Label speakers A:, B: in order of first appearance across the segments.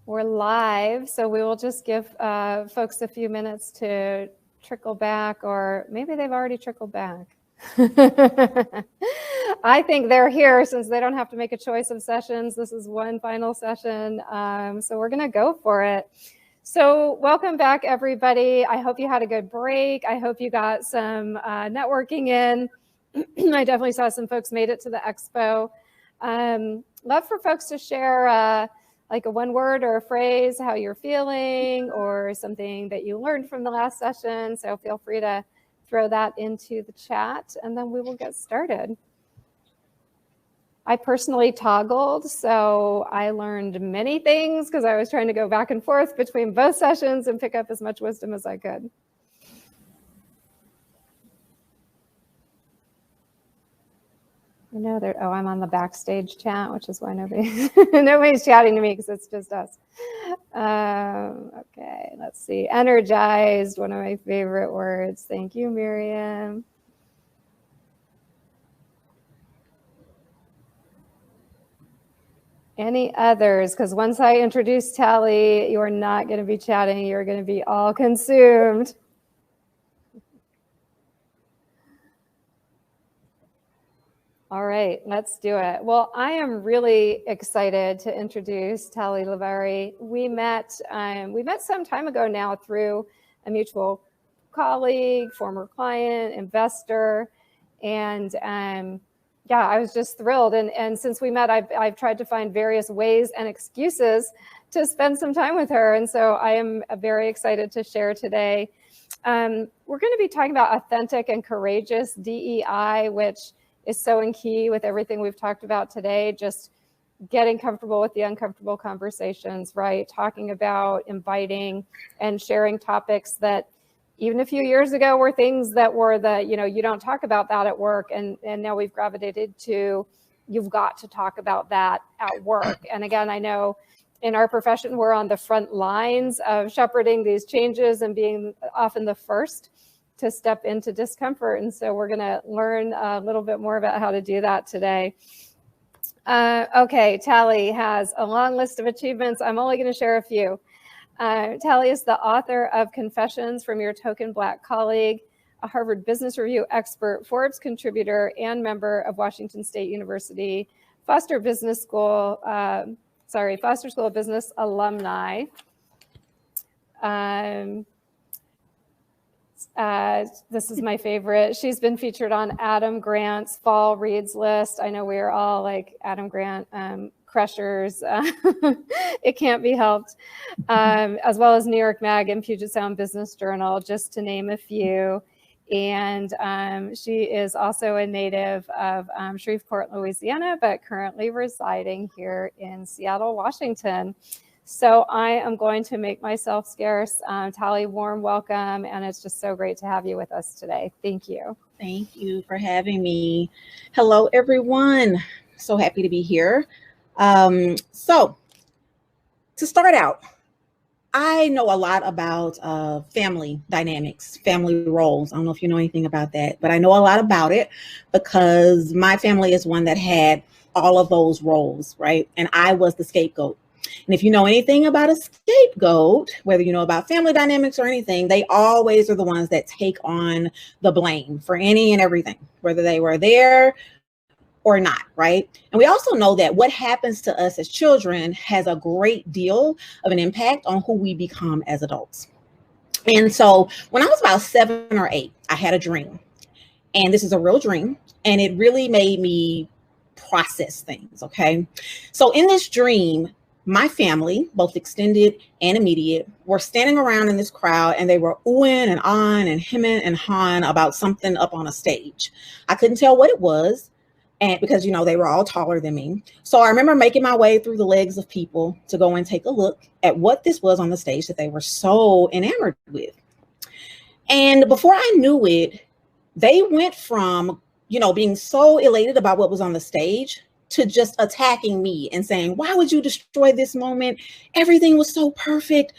A: We're live, so we will just give folks a few minutes to trickle back, or maybe they've already trickled back. I think they're here since they don't have to make a choice of sessions. This is one final session, so we're going to go for it. So welcome back, everybody. I hope you had a good break. I hope you got some networking in. I definitely saw some folks made it to the expo. Love for folks to share like a one word or a phrase, how you're feeling, or something that you learned from the last session. So feel free to throw that into the chat, and then we will get started. I personally toggled, so I learned many things because I was trying to go back and forth between both sessions and pick up as much wisdom as I could. I know that, oh, I'm on the backstage chat, which is why nobody's chatting to me because it's just us. Okay, let's see. Energized, one of my favorite words. Thank you, Miriam. Any others? Because once I introduce Tali, you're not going to be chatting. You're going to be all consumed. All right, let's do it. Well, I am really excited to introduce Tali Lavarry. We met some time ago now through a mutual colleague, former client, investor, and yeah, I was just thrilled. And since we met, I've tried to find various ways and excuses to spend some time with her. And so I am very excited to share today. We're going to be talking about authentic and courageous DEI, which is so in key with everything we've talked about today, just getting comfortable with the uncomfortable conversations, right? Talking about inviting and sharing topics that even a few years ago were things that were you don't talk about that at work. And now we've gravitated to, you've got to talk about that at work. And again, I know in our profession, we're on the front lines of shepherding these changes and being often the first to step into discomfort. And so we're going to learn a little bit more about how to do that today. Okay, Tali has a long list of achievements. I'm only going to share a few. Tali is the author of Confessions from Your Token Black Colleague, a Harvard Business Review expert, Forbes contributor, and member of Washington State University Foster School of Business alumni. This is my favorite. She's been featured on Adam Grant's Fall Reads list. I know we are all like Adam Grant crushers. It can't be helped. As well as New York Mag and Puget Sound Business Journal, just to name a few. And she is also a native of Shreveport, Louisiana, but currently residing here in Seattle, Washington. So I am going to make myself scarce. Tali, warm welcome, and it's just so great to have you with us today. Thank you.
B: Thank you for having me. Hello, everyone. So happy to be here. So to start out, I know a lot about family dynamics, family roles. I don't know if you know anything about that, but I know a lot about it because my family is one that had all of those roles, right? And I was the scapegoat. And if you know anything about a scapegoat, whether you know about family dynamics or anything, they always are the ones that take on the blame for any and everything, whether they were there or not, right? And we also know that what happens to us as children has a great deal of an impact on who we become as adults. And so when I was about 7 or 8, I had a dream. And this is a real dream. And it really made me process things, okay? So in this dream, my family, both extended and immediate, were standing around in this crowd, and they were oohing and ahhing and hemming and hawing about something up on a stage. I couldn't tell what it was, and because, you know, they were all taller than me. So I remember making my way through the legs of people to go and take a look at what this was on the stage that they were so enamored with. And before I knew it, they went from, you know, being so elated about what was on the stage to just attacking me and saying, why would you destroy this moment? Everything was so perfect.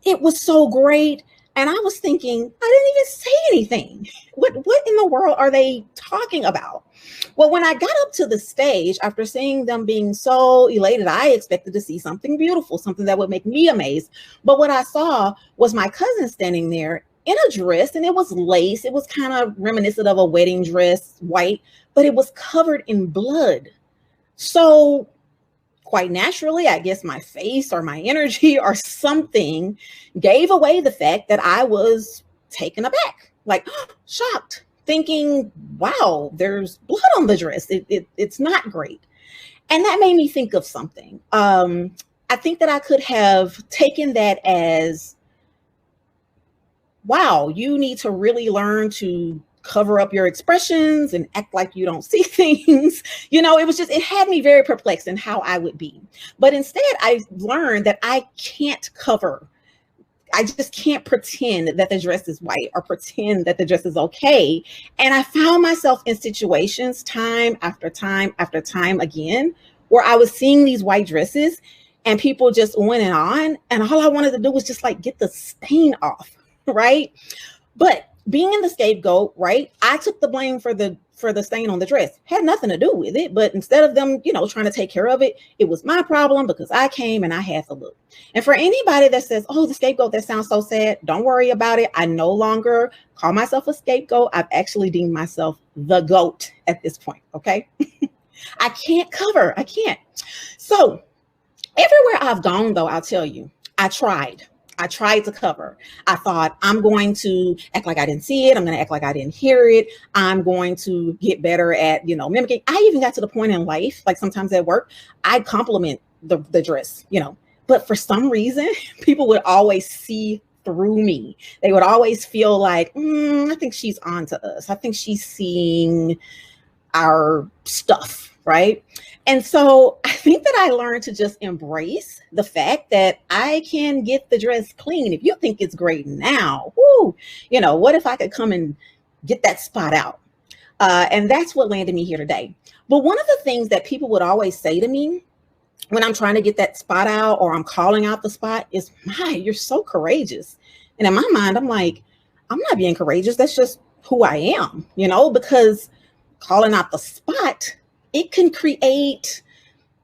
B: It was so great. And I was thinking, I didn't even say anything. What in the world are they talking about? Well, when I got up to the stage, after seeing them being so elated, I expected to see something beautiful, something that would make me amazed. But what I saw was my cousin standing there in a dress, and it was lace. It was kind of reminiscent of a wedding dress, white, but it was covered in blood. So quite naturally, I guess my face or my energy or something gave away the fact that I was taken aback, like shocked, thinking, wow, there's blood on the dress. It's not great. And that made me think of something. I think that I could have taken that as, wow, you need to really learn to cover up your expressions and act like you don't see things. It had me very perplexed in how I would be. But instead, I learned that I can't cover. I just can't pretend that the dress is white or pretend that the dress is okay. And I found myself in situations time after time after time again, where I was seeing these white dresses and people just went on. And all I wanted to do was just like get the stain off, right? But being in the scapegoat, right? I took the blame for the stain on the dress. Had nothing to do with it, but instead of them, trying to take care of it, it was my problem because I came and I had to look. And for anybody that says, "Oh, the scapegoat, that sounds so sad," don't worry about it. I no longer call myself a scapegoat. I've actually deemed myself the goat at this point. Okay. I can't cover. I can't. So everywhere I've gone, though, I'll tell you, I tried to cover. I thought, I'm going to act like I didn't see it. I'm going to act like I didn't hear it. I'm going to get better at, mimicking. I even got to the point in life, like sometimes at work, I'd compliment the dress, but for some reason, people would always see through me. They would always feel like, I think she's on to us. I think she's seeing our stuff. Right. And so I think that I learned to just embrace the fact that I can get the dress clean. If you think it's great now, what if I could come and get that spot out? And that's what landed me here today. But one of the things that people would always say to me when I'm trying to get that spot out or I'm calling out the spot is, "My, you're so courageous." And in my mind, I'm like, I'm not being courageous. That's just who I am, because calling out the spot, it can create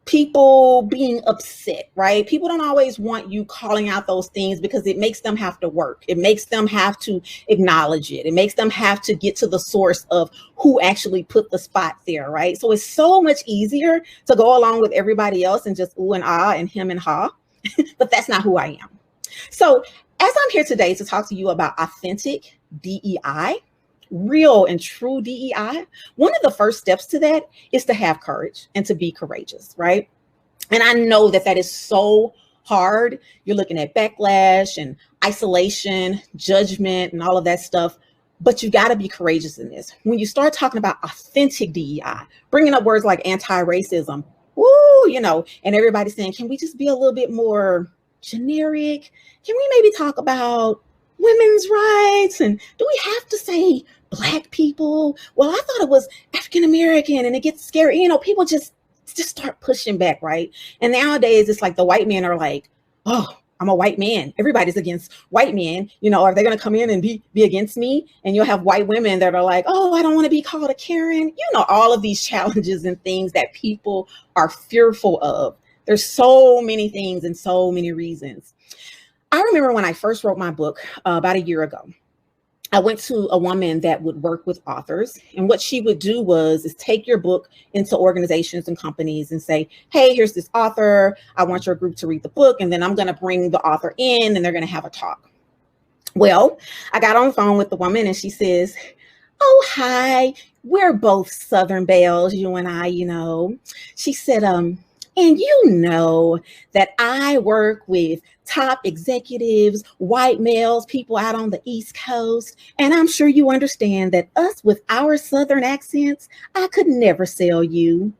B: people being upset, right? People don't always want you calling out those things because it makes them have to work. It makes them have to acknowledge it. It makes them have to get to the source of who actually put the spot there, right? So it's so much easier to go along with everybody else and just ooh and ah and him and ha, but that's not who I am. So as I'm here today to talk to you about authentic DEI, real and true DEI, one of the first steps to that is to have courage and to be courageous, right? And I know that is so hard. You're looking at backlash and isolation, judgment, and all of that stuff, but you got to be courageous in this. When you start talking about authentic DEI, bringing up words like anti-racism, and everybody's saying, can we just be a little bit more generic? Can we maybe talk about women's rights? And do we have to say Black people? Well, I thought it was African American, and it gets scary. People just start pushing back, right? And nowadays it's like the white men are like, "Oh, I'm a white man. Everybody's against white men. Are they going to come in and be against me?" And you'll have white women that are like, "Oh, I don't want to be called a Karen." All of these challenges and things that people are fearful of. There's so many things and so many reasons. I remember when I first wrote my book about a year ago, I went to a woman that would work with authors. And what she would do is take your book into organizations and companies and say, "Hey, here's this author. I want your group to read the book. And then I'm going to bring the author in and they're going to have a talk." Well, I got on the phone with the woman and she says, "Oh, hi, we're both Southern belles, you and I, She said, "And that I work with top executives, white males, people out on the East Coast. And I'm sure you understand that us with our Southern accents, I could never sell you."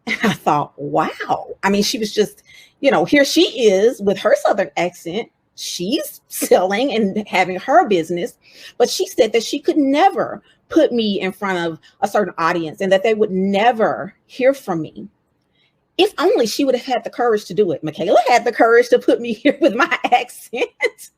B: And I thought, wow. I mean, she was just, here she is with her Southern accent. She's selling and having her business. But she said that she could never put me in front of a certain audience and that they would never hear from me. If only she would have had the courage to do it. Michaela had the courage to put me here with my accent.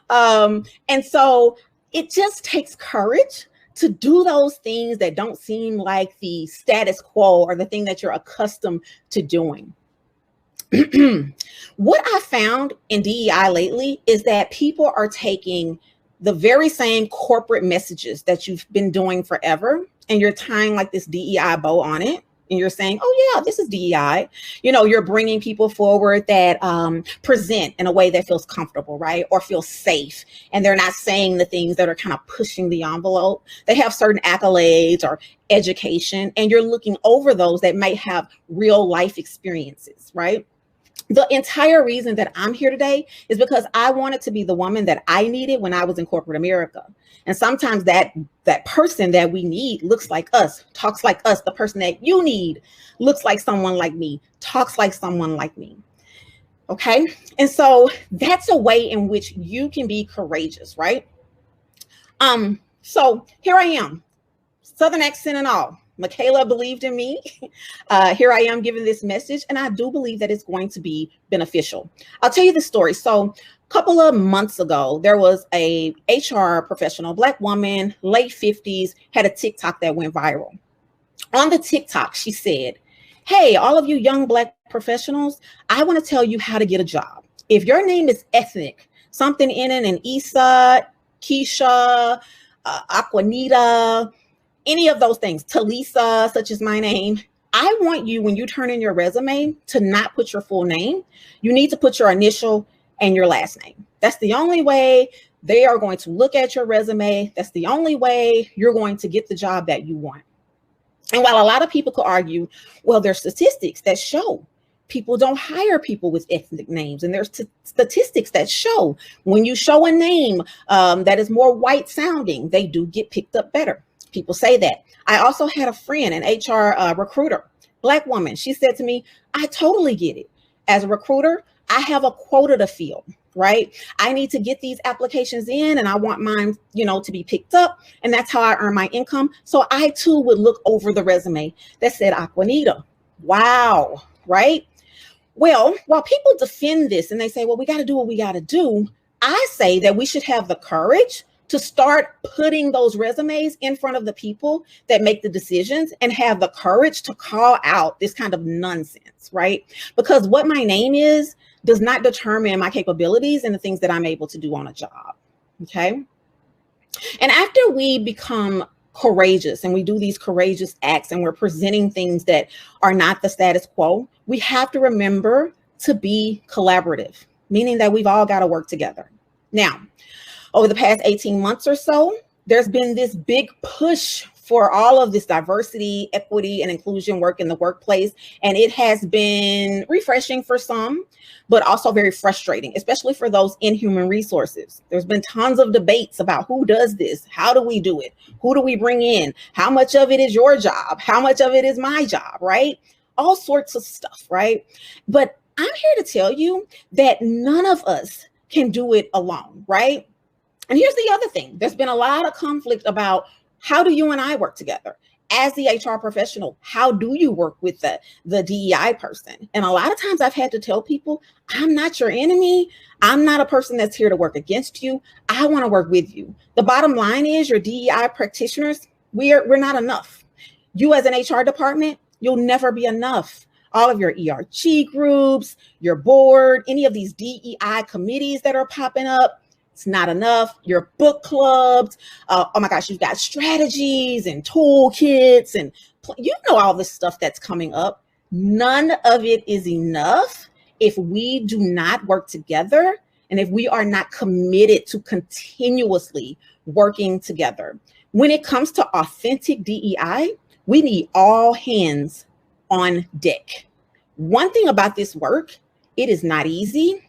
B: And so it just takes courage to do those things that don't seem like the status quo or the thing that you're accustomed to doing. What I found in DEI lately is that people are taking the very same corporate messages that you've been doing forever, and you're tying like this DEI bow on it. And you're saying, oh yeah, this is DEI. You know, you're bringing people forward that present in a way that feels comfortable, right? Or feels safe. And they're not saying the things that are kind of pushing the envelope. They have certain accolades or education, and you're looking over those that might have real life experiences, right? The entire reason that I'm here today is because I wanted to be the woman that I needed when I was in corporate America. And sometimes that person that we need looks like us, talks like us. The person that you need looks like someone like me, talks like someone like me. Okay. And so that's a way in which you can be courageous, right? So here I am, Southern accent and all. Michaela believed in me. Here I am giving this message, and I do believe that it's going to be beneficial. I'll tell you the story. So a couple of months ago, there was a HR professional, Black woman, late 50s, had a TikTok that went viral. On the TikTok, she said, hey, all of you young Black professionals, I want to tell you how to get a job. If your name is ethnic, something in it, and Issa, Keisha, Aquanita, any of those things, Talisa, such as my name, I want you, when you turn in your resume, to not put your full name. You need to put your initial and your last name. That's the only way they are going to look at your resume. That's the only way you're going to get the job that you want. And while a lot of people could argue, well, there's statistics that show people don't hire people with ethnic names. And there's statistics that show when you show a name that is more white sounding, they do get picked up better. People say that. I also had a friend, an HR recruiter, Black woman. She said to me, I totally get it. As a recruiter, I have a quota to fill, right? I need to get these applications in, and I want mine, to be picked up. And that's how I earn my income. So I too would look over the resume that said Aquanita. Wow, right? Well, while people defend this and they say, well, we got to do what we got to do, I say that we should have the courage to start putting those resumes in front of the people that make the decisions and have the courage to call out this kind of nonsense, right? Because what my name is does not determine my capabilities and the things that I'm able to do on a job, okay? And after we become courageous and we do these courageous acts and we're presenting things that are not the status quo, we have to remember to be collaborative, meaning that we've all got to work together. Now, over the past 18 months or so, there's been this big push for all of this diversity, equity, and inclusion work in the workplace. And it has been refreshing for some, but also very frustrating, especially for those in human resources. There's been tons of debates about who does this, how do we do it, who do we bring in, how much of it is your job, how much of it is my job, right? All sorts of stuff, right? But I'm here to tell you that none of us can do it alone, right? And here's the other thing. There's been a lot of conflict about how do you and I work together? As the HR professional, how do you work with the DEI person? And a lot of times I've had to tell people, I'm not your enemy. I'm not a person that's here to work against you. I want to work with you. The bottom line is your DEI practitioners, we're not enough. You as an HR department, you'll never be enough. All of your ERG groups, your board, any of these DEI committees that are popping up, it's not enough. Your book clubs, oh my gosh, you've got strategies and toolkits and all this stuff that's coming up. None of it is enough if we do not work together and if we are not committed to continuously working together. When it comes to authentic DEI, we need all hands on deck. One thing about this work, it is not easy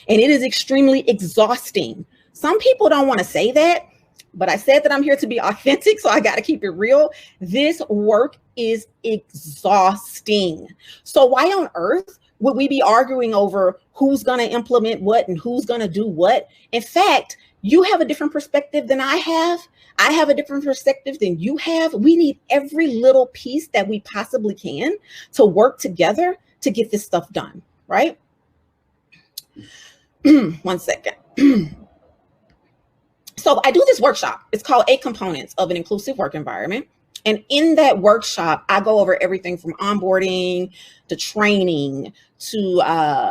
B: and it is extremely exhausting. Some people don't want to say that, but I said that I'm here to be authentic, so I got to keep it real. This work is exhausting. So why on earth would we be arguing over who's going to implement what and who's going to do what? In fact, you have a different perspective than I have. I have a different perspective than you have. We need every little piece that we possibly can to work together to get this stuff done, right? 1 second. So I do this workshop. It's called 8 Components of an Inclusive Work Environment. And in that workshop, I go over everything from onboarding to training to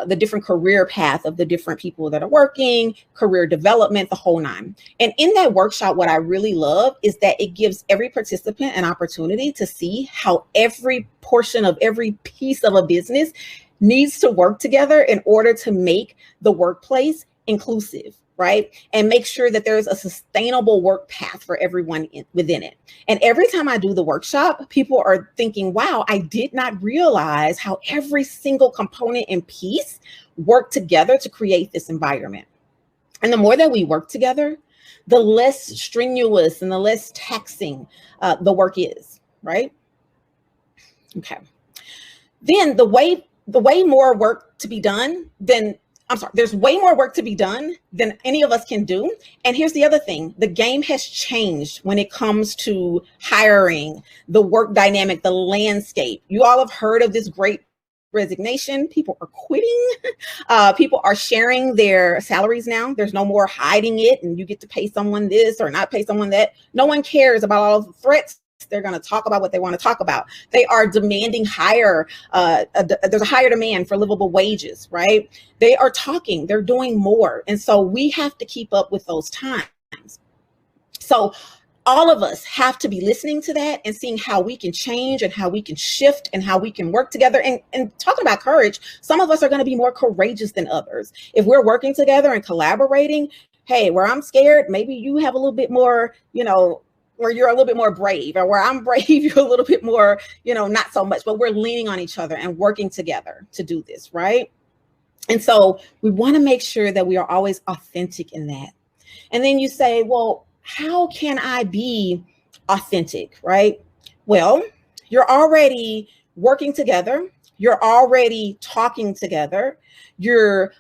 B: the different career path of the different people that are working, career development, the whole 9. And in that workshop, what I really love is that it gives every participant an opportunity to see how every portion of every piece of a business needs to work together in order to make the workplace inclusive, right? And make sure that there's a sustainable work path for everyone within it. And every time I do the workshop, people are thinking, wow, I did not realize how every single component and piece work together to create this environment. And the more that we work together, the less strenuous and the less taxing the work is, right? Okay. Then there's way more work to be done than any of us can do. And here's the other thing. The game has changed when it comes to hiring, the work dynamic, the landscape. You all have heard of this great resignation. People are quitting. People are sharing their salaries now. There's no more hiding it and you get to pay someone this or not pay someone that. No one cares about all the threats. They're going to talk about what they want to talk about. They are demanding higher, there's a higher demand for livable wages, right? They are talking, they're doing more. And so we have to keep up with those times. So all of us have to be listening to that and seeing how we can change and how we can shift and how we can work together. And talking about courage, some of us are going to be more courageous than others. If we're working together and collaborating, hey, where I'm scared, maybe you have a little bit more, where you're a little bit more brave, or where I'm brave, you're a little bit more, not so much, but we're leaning on each other and working together to do this, right? And so we want to make sure that we are always authentic in that. And then you say, well, how can I be authentic, right? Well, you're already working together. You're already talking together. You're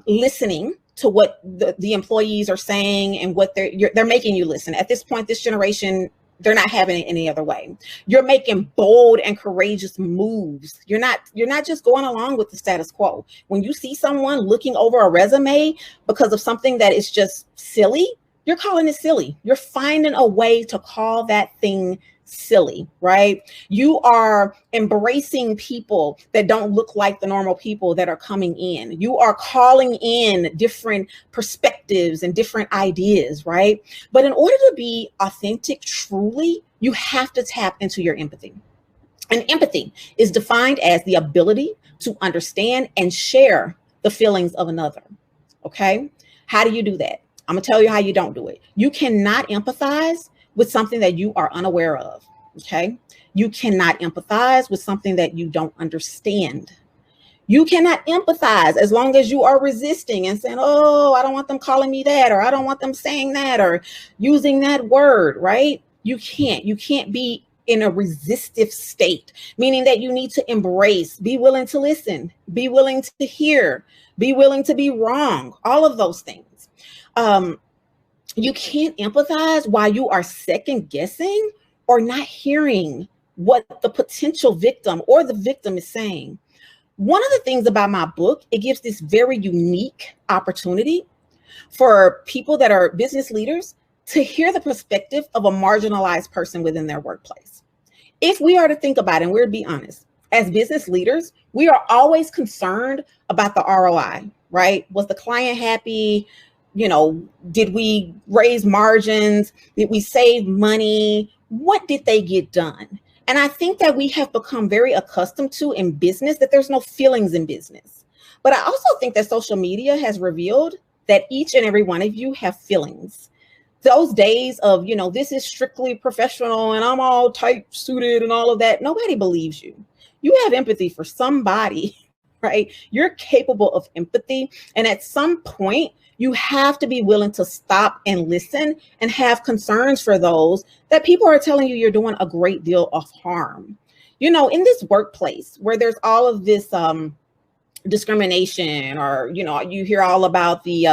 B: listening to what the employees are saying and what they're making you listen. At this point, this generation, they're not having it any other way. You're making bold and courageous moves. You're not just going along with the status quo. When you see someone looking over a resume because of something that is just silly, you're calling it silly. You're finding a way to call that thing silly, right? You are embracing people that don't look like the normal people that are coming in. You are calling in different perspectives and different ideas, right? But in order to be authentic truly, you have to tap into your empathy. And empathy is defined as the ability to understand and share the feelings of another, okay? How do you do that? I'm gonna tell you how you don't do it. You cannot empathize with something that you are unaware of, okay? You cannot empathize with something that you don't understand. You cannot empathize as long as you are resisting and saying, oh, I don't want them calling me that, or I don't want them saying that, or using that word, right? You can't be in a resistive state, meaning that you need to embrace, be willing to listen, be willing to hear, be willing to be wrong, all of those things. You can't empathize while you are second guessing or not hearing what the potential victim or the victim is saying. One of the things about my book, it gives this very unique opportunity for people that are business leaders to hear the perspective of a marginalized person within their workplace. If we are to think about it, and we're to be honest, as business leaders, we are always concerned about the ROI, right? Was the client happy? Did we raise margins? Did we save money? What did they get done? And I think that we have become very accustomed to in business that there's no feelings in business. But I also think that social media has revealed that each and every one of you have feelings. Those days of, this is strictly professional and I'm all tight suited and all of that, nobody believes you. You have empathy for somebody, right? You're capable of empathy. And at some point, you have to be willing to stop and listen and have concerns for those that people are telling you you're doing a great deal of harm. In this workplace where there's all of this discrimination, or, you know, you hear all about the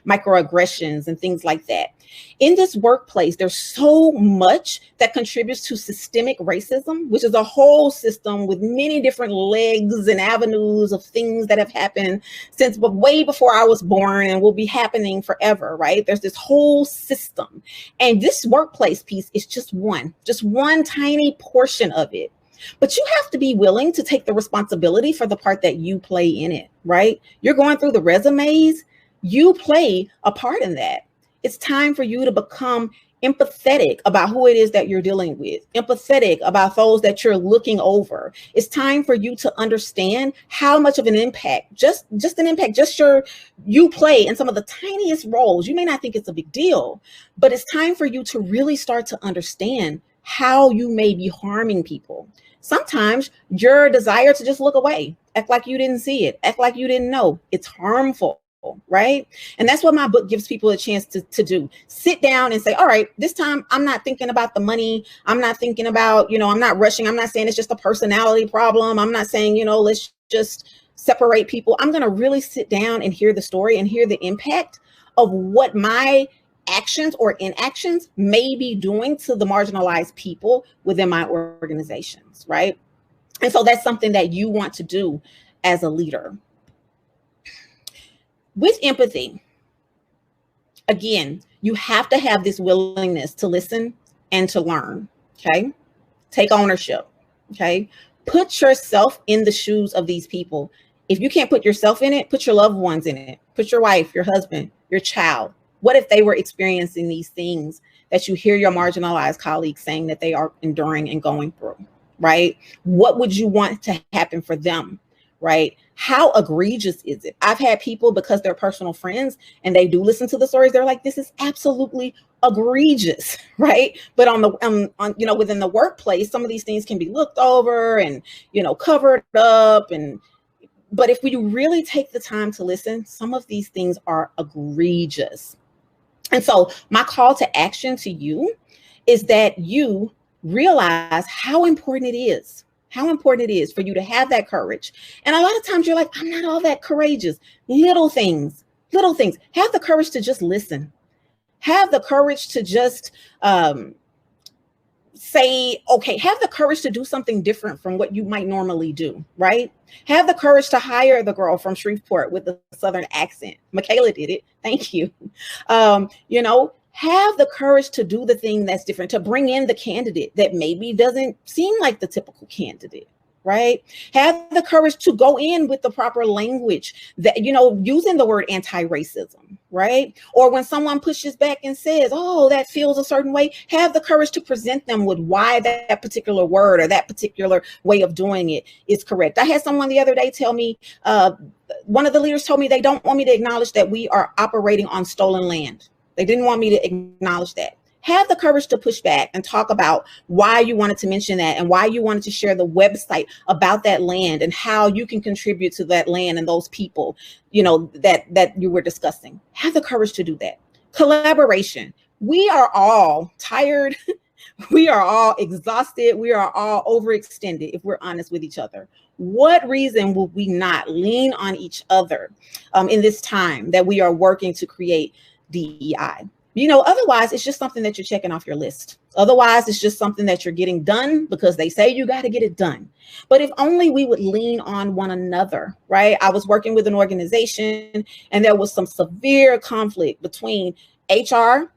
B: microaggressions and things like that. In this workplace, there's so much that contributes to systemic racism, which is a whole system with many different legs and avenues of things that have happened since way before I was born and will be happening forever, right? There's this whole system. And this workplace piece is just one tiny portion of it. But you have to be willing to take the responsibility for the part that you play in it, right? You're going through the resumes, you play a part in that. It's time for you to become empathetic about who it is that you're dealing with, empathetic about those that you're looking over. It's time for you to understand how much of an impact, just an impact, you play in some of the tiniest roles. You may not think it's a big deal, but it's time for you to really start to understand how you may be harming people. Sometimes your desire to just look away, act like you didn't see it, act like you didn't know, it's harmful, right? And that's what my book gives people a chance to do. Sit down and say, all right, this time I'm not thinking about the money. I'm not thinking about, you know, I'm not rushing. I'm not saying it's just a personality problem. I'm not saying, you know, let's just separate people. I'm going to really sit down and hear the story and hear the impact of what my actions or inactions may be doing to the marginalized people within my organizations, right? And so that's something that you want to do as a leader. With empathy, again, you have to have this willingness to listen and to learn, okay? Take ownership, okay? Put yourself in the shoes of these people. If you can't put yourself in it, put your loved ones in it. Put your wife, your husband, your child. What if they were experiencing these things that you hear your marginalized colleagues saying that they are enduring and going through, right? What would you want to happen for them, right? How egregious is it? I've had people, because they're personal friends and they do listen to the stories, they're like, this is absolutely egregious, right? But on the you know, within the workplace, some of these things can be looked over and, you know, covered up. But if we really take the time to listen, some of these things are egregious. And so my call to action to you is that you realize how important it is for you to have that courage. And a lot of times you're like, I'm not all that courageous. Little things, have the courage to just listen. Have the courage to just say, okay, have the courage to do something different from what you might normally do, right? Have the courage to hire the girl from Shreveport with the Southern accent. Michaela did it. Thank you. You know, have the courage to do the thing that's different, to bring in the candidate that maybe doesn't seem like the typical candidate, right? Have the courage to go in with the proper language, that, you know, using the word anti-racism, right? Or when someone pushes back and says, oh, that feels a certain way, have the courage to present them with why that particular word or that particular way of doing it is correct. I had someone the other day tell me, one of the leaders told me they don't want me to acknowledge that we are operating on stolen land. They didn't want me to acknowledge that. Have the courage to push back and talk about why you wanted to mention that and why you wanted to share the website about that land and how you can contribute to that land and those people, you know, that you were discussing. Have the courage to do that. Collaboration. We are all tired. We are all exhausted. We are all overextended, if we're honest with each other. What reason would we not lean on each other in this time that we are working to create DEI? You know, otherwise it's just something that you're checking off your list. Otherwise, it's just something that you're getting done because they say you got to get it done. But if only we would lean on one another, right? I was working with an organization and there was some severe conflict between HR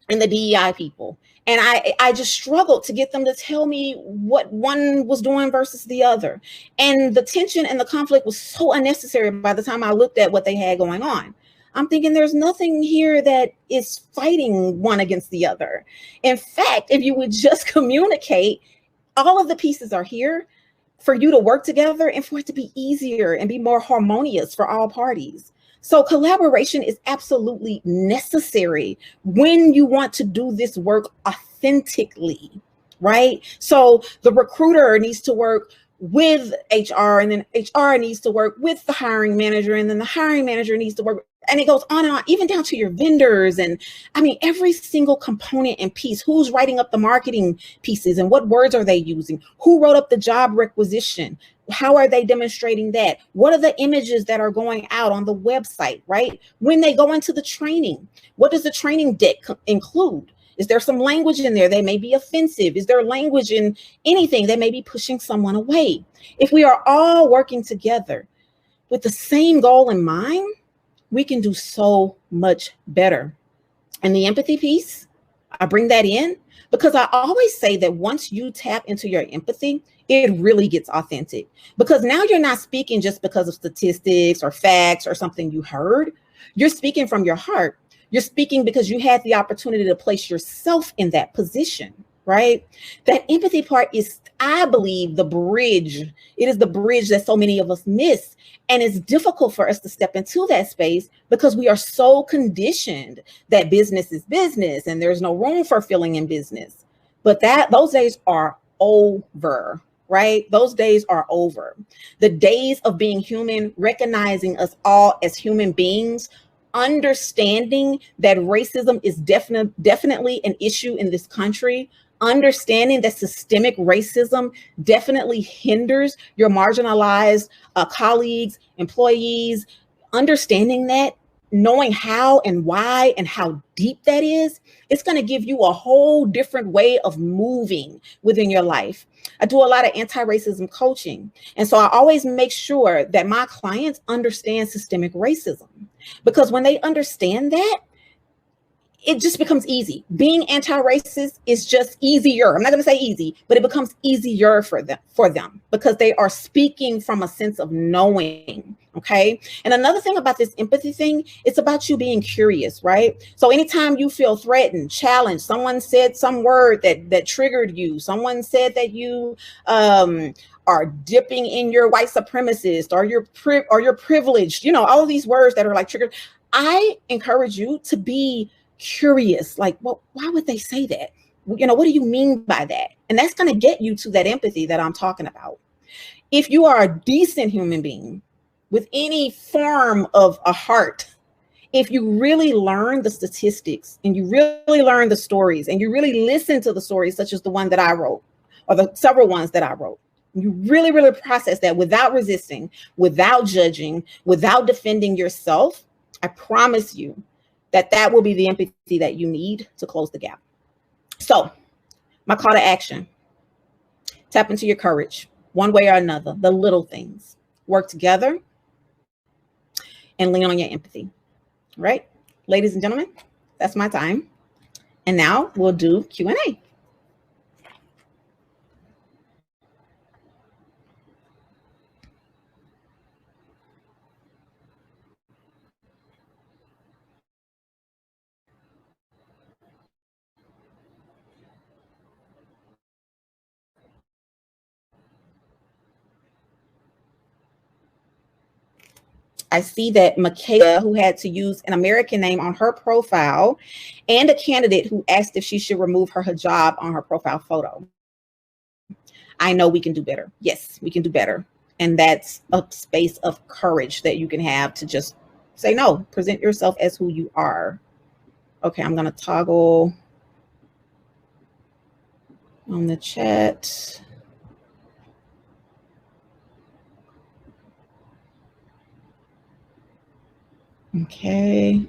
B: and the DEI people. And I just struggled to get them to tell me what one was doing versus the other. And the tension and the conflict was so unnecessary by the time I looked at what they had going on. I'm thinking there's nothing here that is fighting one against the other. In fact, if you would just communicate, all of the pieces are here for you to work together and for it to be easier and be more harmonious for all parties. So collaboration is absolutely necessary when you want to do this work authentically, right? So the recruiter needs to work with HR, and then HR needs to work with the hiring manager, and then the hiring manager needs to work, and it goes on and on, even down to your vendors. And I mean, every single component and piece, who's writing up the marketing pieces and what words are they using? Who wrote up the job requisition? How are they demonstrating that? What are the images that are going out on the website, right? When they go into the training, what does the training deck include? Is there some language in there that may be offensive? Is there language in anything that may be pushing someone away? If we are all working together with the same goal in mind, we can do so much better. And the empathy piece, I bring that in because I always say that once you tap into your empathy, it really gets authentic, because now you're not speaking just because of statistics or facts or something you heard. You're speaking from your heart. You're speaking because you had the opportunity to place yourself in that position, right? That empathy part is, I believe, the bridge. It is the bridge that so many of us miss. And it's difficult for us to step into that space because we are so conditioned that business is business and there's no room for feeling in business. But those days are over, right? Those days are over. The days of being human, recognizing us all as human beings, understanding that racism is definitely an issue in this country, understanding that systemic racism definitely hinders your marginalized colleagues, employees, understanding that, knowing how and why and how deep that is, it's going to give you a whole different way of moving within your life. I do a lot of anti-racism coaching. And so I always make sure that my clients understand systemic racism, because when they understand that, it just becomes easy. Being anti-racist is just easier. I'm not going to say easy, but it becomes easier for them because they are speaking from a sense of knowing. Okay. And another thing about this empathy thing, it's about you being curious, right? So anytime you feel threatened, challenged, someone said some word that triggered you, someone said that you are dipping in your white supremacist or you're privileged, all of these words that are like triggered. I encourage you to be curious, like, well, why would they say that? What do you mean by that? And that's going to get you to that empathy that I'm talking about. If you are a decent human being with any form of a heart, if you really learn the statistics and you really learn the stories and you really listen to the stories, such as the one that I wrote or the several ones that I wrote, you really, really process that without resisting, without judging, without defending yourself, I promise you that will be the empathy that you need to close the gap. So my call to action, tap into your courage one way or another, the little things, work together and lean on your empathy, right? Ladies and gentlemen, that's my time. And now we'll do Q&A. I see that Michaela, who had to use an American name on her profile, and a candidate who asked if she should remove her hijab on her profile photo. I know we can do better. Yes, we can do better. And that's a space of courage that you can have to just say no, present yourself as who you are. Okay, I'm going to toggle on the chat. Okay.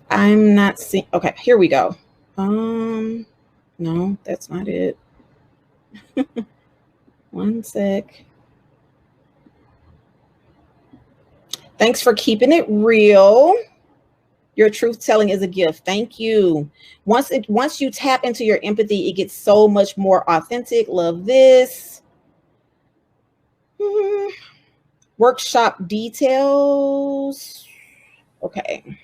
B: I'm not seeing. Okay, here we go. No, that's not it. One sec. Thanks for keeping it real. Your truth telling is a gift. Thank you. Once you tap into your empathy, it gets so much more authentic. Love this. Workshop details. Okay.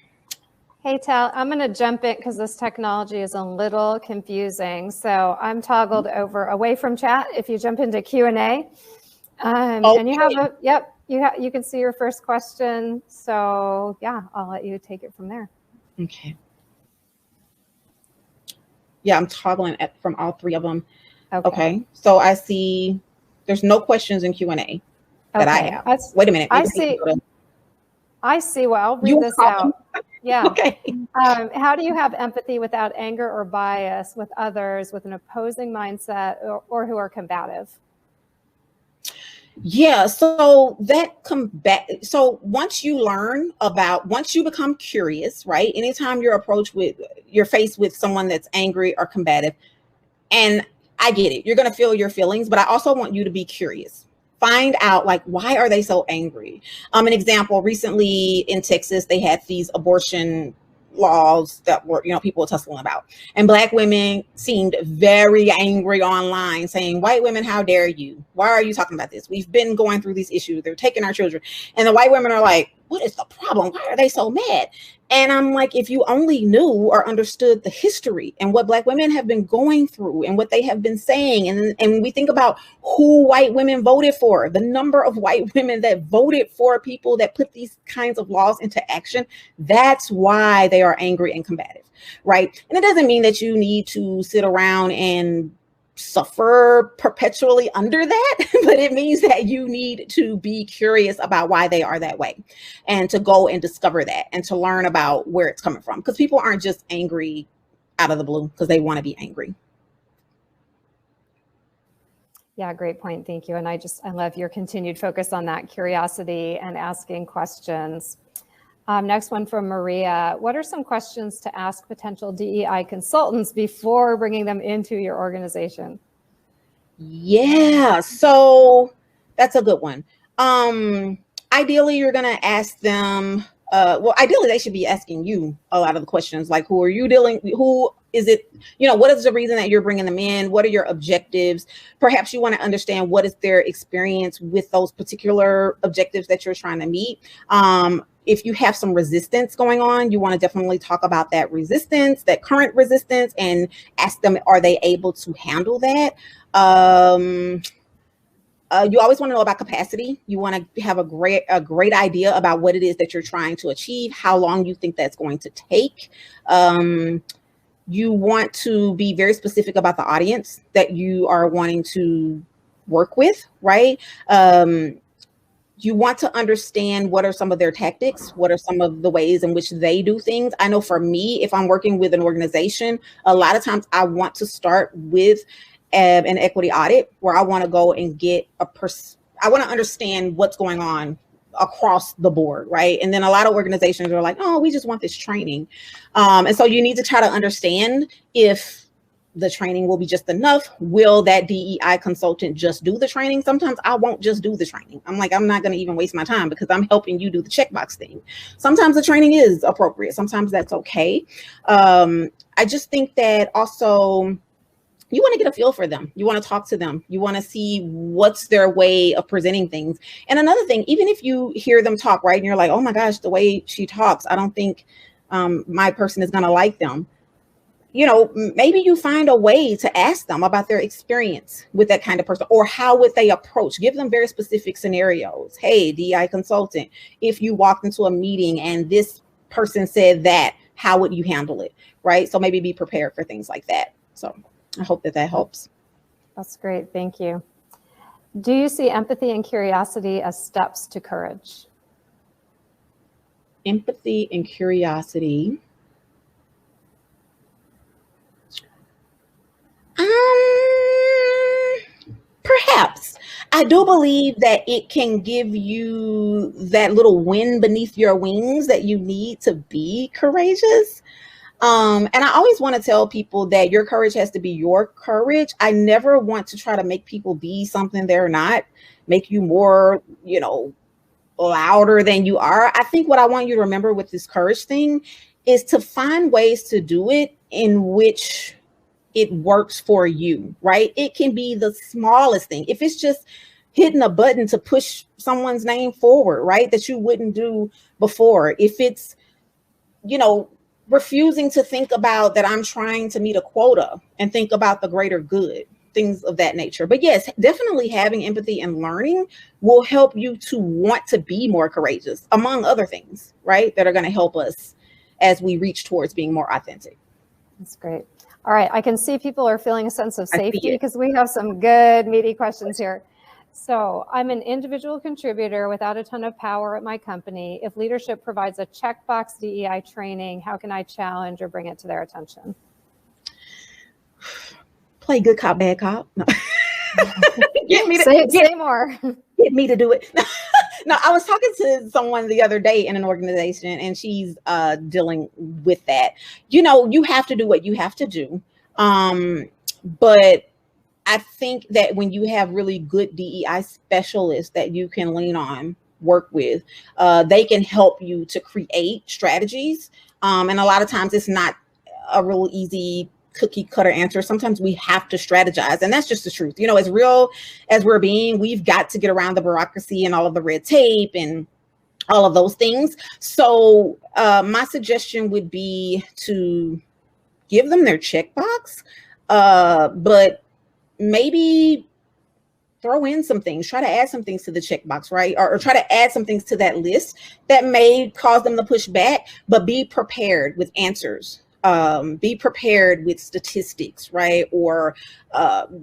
A: Hey, Tal, I'm going to jump in because this technology is a little confusing. So I'm toggled over away from chat. If you jump into Q&A, and you have you can see your first question. So yeah, I'll let you take it from there.
B: Okay. Yeah, I'm toggling from all three of them. Okay. So I see there's no questions in Q&A that I have. Wait a minute.
A: I see. Well, I'll read this out. Yeah.
B: Okay.
A: How do you have empathy without anger or bias with others with an opposing mindset or who are combative?
B: Yeah, so so once you become curious, right? Anytime you're faced with someone that's angry or combative, and I get it, you're going to feel your feelings, but I also want you to be curious. Find out, like, why are they so angry? An example, recently in Texas, they had these abortion laws that were, people were tussling about. And Black women seemed very angry online, saying, white women, how dare you? Why are you talking about this? We've been going through these issues. They're taking our children. And the white women are like, what is the problem? Why are they so mad? And I'm like, if you only knew or understood the history and what Black women have been going through and what they have been saying, and we think about who white women voted for, the number of white women that voted for people that put these kinds of laws into action, that's why they are angry and combative, right? And it doesn't mean that you need to sit around and suffer perpetually under that, but it means that you need to be curious about why they are that way and to go and discover that and to learn about where it's coming from, because people aren't just angry out of the blue because they want to be angry.
A: Yeah, great point. Thank you. And I love your continued focus on that curiosity and asking questions. Next one from Maria. What are some questions to ask potential DEI consultants before bringing them into your organization?
B: Yeah, so that's a good one. Ideally, you're going to ask them, ideally they should be asking you a lot of the questions, like who is it, what is the reason that you're bringing them in? What are your objectives? Perhaps you want to understand what is their experience with those particular objectives that you're trying to meet. If you have some resistance going on, you want to definitely talk about that resistance, that current resistance, and ask them, are they able to handle that? You always want to know about capacity. You want to have a great idea about what it is that you're trying to achieve, how long you think that's going to take. You want to be very specific about the audience that you are wanting to work with, right? You want to understand what are some of their tactics, what are some of the ways in which they do things. I know for me, if I'm working with an organization, a lot of times I want to start with an equity audit where I want to go and get I want to understand what's going on across the board, right? And then a lot of organizations are like, oh, we just want this training. And so you need to try to understand if the training will be just enough. Will that DEI consultant just do the training? Sometimes I won't just do the training. I'm like, I'm not going to even waste my time because I'm helping you do the checkbox thing. Sometimes the training is appropriate. Sometimes that's okay. I just think that also you want to get a feel for them. You want to talk to them. You want to see what's their way of presenting things. And another thing, even if you hear them talk, right, and you're like, oh my gosh, the way she talks, I don't think my person is going to like them. Maybe you find a way to ask them about their experience with that kind of person, or how would they approach. Give them very specific scenarios. Hey, DEI consultant, if you walked into a meeting and this person said that, how would you handle it? Right. So maybe be prepared for things like that. So I hope that helps.
A: That's great. Thank you. Do you see empathy and curiosity as steps to courage?
B: Empathy and curiosity. Perhaps. I do believe that it can give you that little wind beneath your wings that you need to be courageous. And I always want to tell people that your courage has to be your courage. I never want to try to make people be something they're not, make you more, louder than you are. I think what I want you to remember with this courage thing is to find ways to do it in which it works for you, right? It can be the smallest thing. If it's just hitting a button to push someone's name forward, right, that you wouldn't do before. If it's, refusing to think about that I'm trying to meet a quota and think about the greater good. things of that nature. But yes, definitely having empathy and learning will help you to want to be more courageous, among other things, right? That are going to help us as we reach towards being more authentic.
A: That's great. All right. I can see people are feeling a sense of
B: I see
A: safety
B: it.
A: because we have some good meaty questions here. So I'm an individual contributor without a ton of power at my company. If leadership provides a checkbox DEI training, how can I challenge or bring it to their attention?
B: Play good cop, bad cop. No.
A: Say more.
B: Get me to do it. No, I was talking to someone the other day in an organization, and she's dealing with that. You know, you have to do what you have to do. But I think that when you have really good DEI specialists that you can lean on, work with, they can help you to create strategies. And a lot of times it's not a real easy cookie cutter answer. Sometimes we have to strategize, and that's just the truth. You know, as real as we're being, we've got to get around the bureaucracy and all of the red tape and all of those things. So my suggestion would be to give them their checkbox, but maybe throw in some things, try to add some things to the checkbox, right? Or try to add some things to that list that may cause them to push back, but be prepared with answers. Be prepared with statistics, right? Or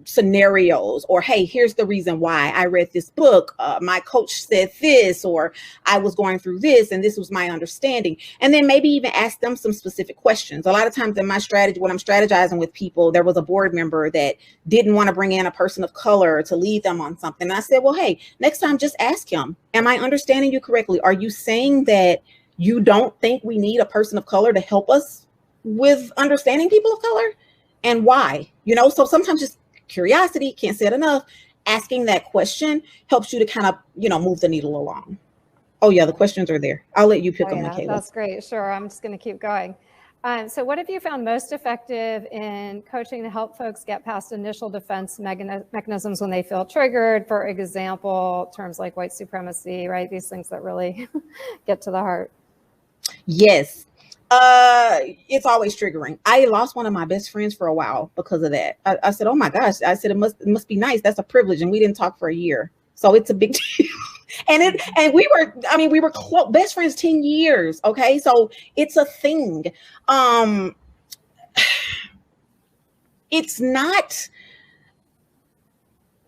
B: scenarios, or, hey, here's the reason why I read this book. My coach said this, or I was going through this, and this was my understanding. And then maybe even ask them some specific questions. A lot of times in my strategy, when I'm strategizing with people, there was a board member that didn't want to bring in a person of color to lead them on something. And I said, well, hey, next time just ask him, am I understanding you correctly? Are you saying that you don't think we need a person of color to help us with understanding people of color, and why? You know, so sometimes just curiosity, can't say it enough, asking that question helps you to kind of, you know, move the needle along. Oh yeah, the questions are there. I'll let you pick them, Michaela.
A: That's great. Sure. I'm just going to keep going. So what have you found most effective in coaching to help folks get past initial defense mechanisms when they feel triggered? For example, terms like white supremacy, right? These things that really get to the heart.
B: Yes. It's always triggering. I lost one of my best friends for a while because of that. I said, oh my gosh, I said, it must be nice. That's a privilege. And we didn't talk for a year. So it's a big deal. And we were close, best friends 10 years. Okay. So it's a thing. It's not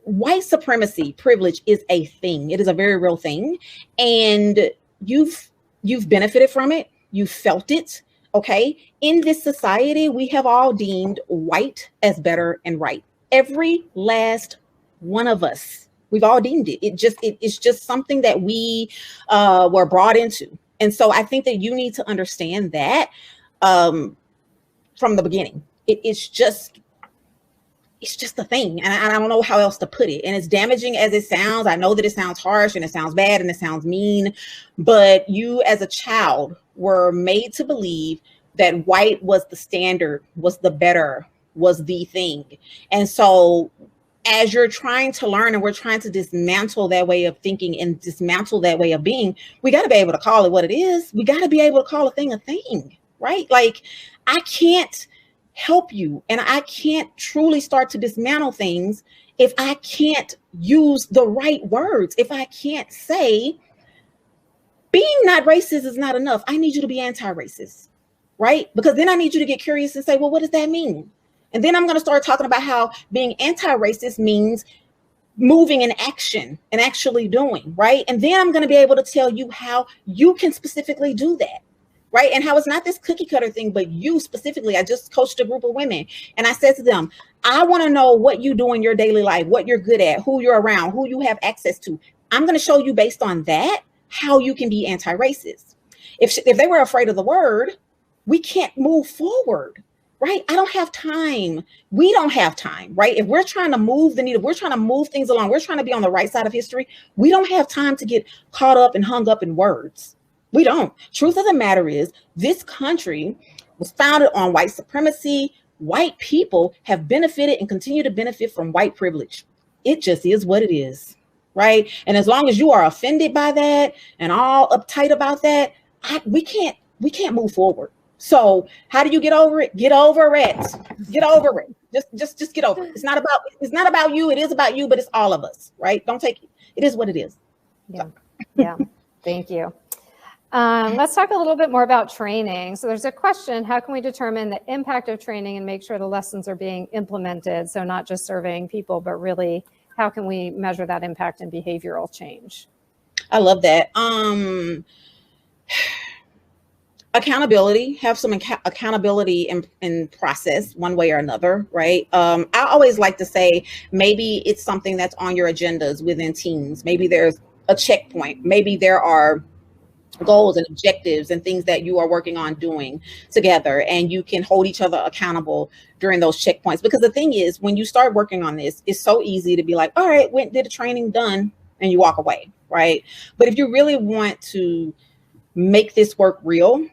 B: white supremacy. Privilege is a thing. It is a very real thing. And you've benefited from it. You felt it, okay? In this society, we have all deemed white as better and right. Every last one of us, we've all deemed it. It's just something that we were brought into. And so I think that you need to understand that from the beginning. It's just a thing. And I don't know how else to put it. And as damaging as it sounds, I know that it sounds harsh and it sounds bad and it sounds mean, but you as a child were made to believe that white was the standard, was the better, was the thing. And so as you're trying to learn and we're trying to dismantle that way of thinking and dismantle that way of being, we got to be able to call it what it is. We got to be able to call a thing, right? Like, I can't help you and I can't truly start to dismantle things if I can't use the right words. If I can't say being not racist is not enough, I need you to be anti-racist, right? Because then I need you to get curious and say, well, what does that mean? And then I'm going to start talking about how being anti-racist means moving in action and actually doing, right? And then I'm going to be able to tell you how you can specifically do that, right? And how it's not this cookie cutter thing, but you specifically. I just coached a group of women and I said to them, I want to know what you do in your daily life, what you're good at, who you're around, who you have access to. I'm going to show you based on that how you can be anti-racist. If they were afraid of the word, we can't move forward, right? I don't have time. We don't have time, right? If we're trying to move the needle, we're trying to move things along, we're trying to be on the right side of history, we don't have time to get caught up and hung up in words. We don't. Truth of the matter is, this country was founded on white supremacy. White people have benefited and continue to benefit from white privilege. It just is what it is, right? And as long as you are offended by that and all uptight about that, we can't move forward. So how do you get over it? Get over it. Get over it. Just get over it. It's not about you. It is about you, but it's all of us, right? Don't take it. It is what it is.
A: Yeah. Yeah. Thank you. Let's talk a little bit more about training. So there's a question, how can we determine the impact of training and make sure the lessons are being implemented? So not just surveying people, but really how can we measure that impact and behavioral change?
B: I love that. Accountability, have some accountability in process one way or another, right? I always like to say, maybe it's something that's on your agendas within teams. Maybe there's a checkpoint. Maybe there are goals and objectives and things that you are working on doing together, and you can hold each other accountable during those checkpoints. Because the thing is, when you start working on this, it's so easy to be like, all right, did the training done, and you walk away, right? But if you really want to make this work real,